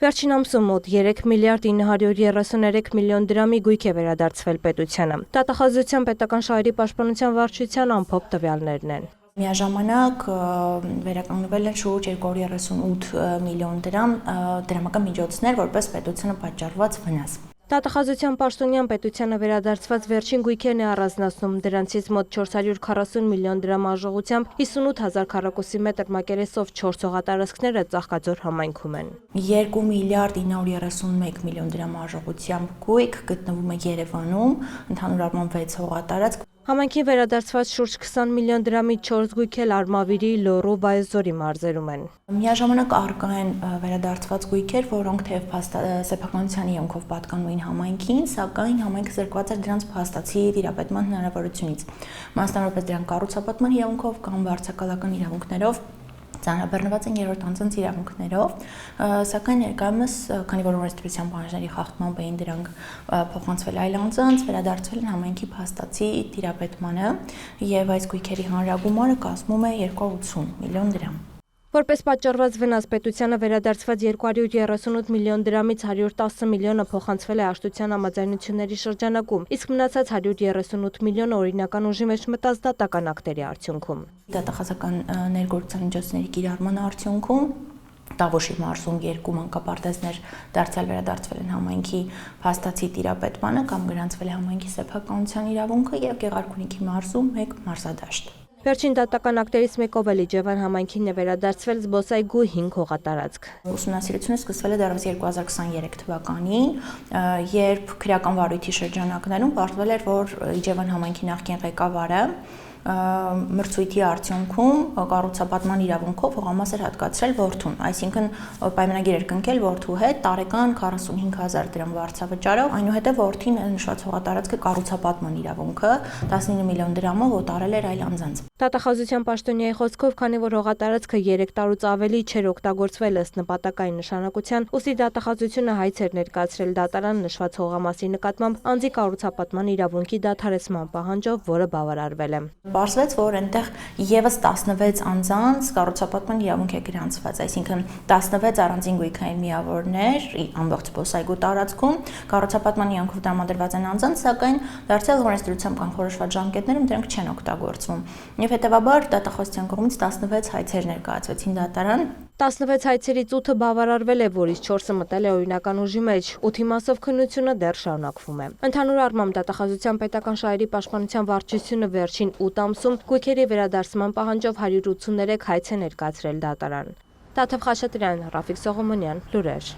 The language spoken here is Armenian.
Վերջին ամսում մոտ 3 միլիարդ 933 միլիոն դրամի գույք է վերադարձվել պետությանը։ Դատախազության պետական շահերի պաշտպանության վարչության ամփոփ տվյալներն են։ Միաժամանակ վերականգնվել են շուրջ 238 միլիոն դրամ դրամական միջոցներ որպես պետությանը պատճառված վնաս։ Դատախազության պաշտոնյան պետությանը վերադարձված վերջին գույքերն է առանձնացնում, դրանցից մոտ 440 միլիոն դրամ արժողությամբ 58,000 քառակուսի մետր մակերեսով 4 հողատարածքները Ծաղկաձոր համայնքում են։ 2 միլիարդ 931 միլիոն դրամ արժողությամբ գույք գտնվում է Երևանում, ընդհանուր առմամբ 6 հողատարածք։ Համայնքին վերադարձված շուրջ 20 միլիոն դրամի 4 գույք էլ Արմավիրի, Լոռու, Վայոց-Ձորի մարզերում են։ Միաժամանակ առկա են վերադարձված գույքեր, որոնք թեև սեփականության իոնքով պատկանում էին համայնքին, սակայն համայնքը զրկված էր դրանց փաստացի տիրապետման հնարավորությունից։ Մասնավորապես դրանք կառուցապատման իրավունքով կամ վարձակալական իրավունքներով ծանրաբեռնված են երրորդ անձանց իրավունքներով, սակայն ներկայումս, քանի որ օրենսդրության պահանջների խախտմամբ էին դրանք փոխանցվել այլ անձանց, վերադարձվել են համայնքի փաստացի տիրապետմանը եւ այս գույքերի հանրագումարը կազմում է 280 միլիոն դրամ։ Որպես պատճառված վնաս պետությանը վերադարձված 238 միլիոն դրամից 110 միլիոնը փոխանցվել է աշտության համաձայնությունների շրջանակում, իսկ մնացած 138 միլիոնը օրինական ուժի մեջ մտած դատական ակտերի արդյունքում։ Դատախազական ներգործության միջոցների կիրառման արդյունքում Տավուշի մարզում 2 մանկապարտեզներ դարձյալ վերադարձվել են համայնքի փաստացի տիրապետմանը կամ գրանցվել է համայնքի սեփականության իրավունքը եւ Գեղարքունիքի մարզում 1 մարզադաշտ։ Վերջին դատական ակտերից մեկով էլ Իջևան համայնքին է վերադարձվել զբոսայգու 5 հողատարածք։ Ուսումնասիրությունը սկսվել է դեռևս 2023 թվականին, երբ քրեական վարույթի շրջանակներում պարզվել էր, որ Իջևան համայնքի նախկին ղեկավարը մրցույթի արդյունքում կառուցապատման իրավունքով հողամաս էր հատկացրել որդուն, այսինքն պայմանագիր էր կնքել որդու հետ տարեկան 45,000 դրամ վարձավճարով, այնուհետև որդին նշված հողատարածքը կառուցապատման իրավունքը 19 միլիոն դրամով օտարել էր այլ անձանց։ Դատախազության պաշտոնյայի խոսքով, քանի որ հողատարածքը 3 տարուց ավելի չէր օգտագործվել ըստ նպատակային նշանակության, ուստի դատախազությունը հայց էր ներկայացրել դատարան նշված հողամասի նկատմամբ անձի կառուցապատման իրավունքի դադարեցման պահանջով, որը բավարարվել է։ Պարզվեց, որ այնտեղ եւս 16 անձանց կառուցապատման իրավունք է գրանցված, այսինքն 16 առանձին գույքային միավորներ ամբողջ զբոսայգու տարածքում կառուցապատման իրավունքով տրամադրված են անձանց, սակայն դարձյալ օրենսդրությամբ կանխորոշված ժամկետներում դրանք չեն օգտագործվում։ Եվ հետեւաբար դատախազության կողմից 16 հայցեր ներկայացվեցին դատարան։ 16 հայցերից 8-ը բավարարվել է, որից 4-ը մտել է օրինական ուժի մեջ, 8-ի մասով քննությունը դեռ շարունակվում է։ Ընդհանուր առմամբ դատախազության պետական շահերի պաշտպանության վարչությունը վերջին 8 ամսում գույքերի վերադարձման պահանջով 183 հայց է ներկայացրել դատարան։ Տաթև Խաչատրյան, Ռաֆիկ Սողոմոնյան, լուրեր։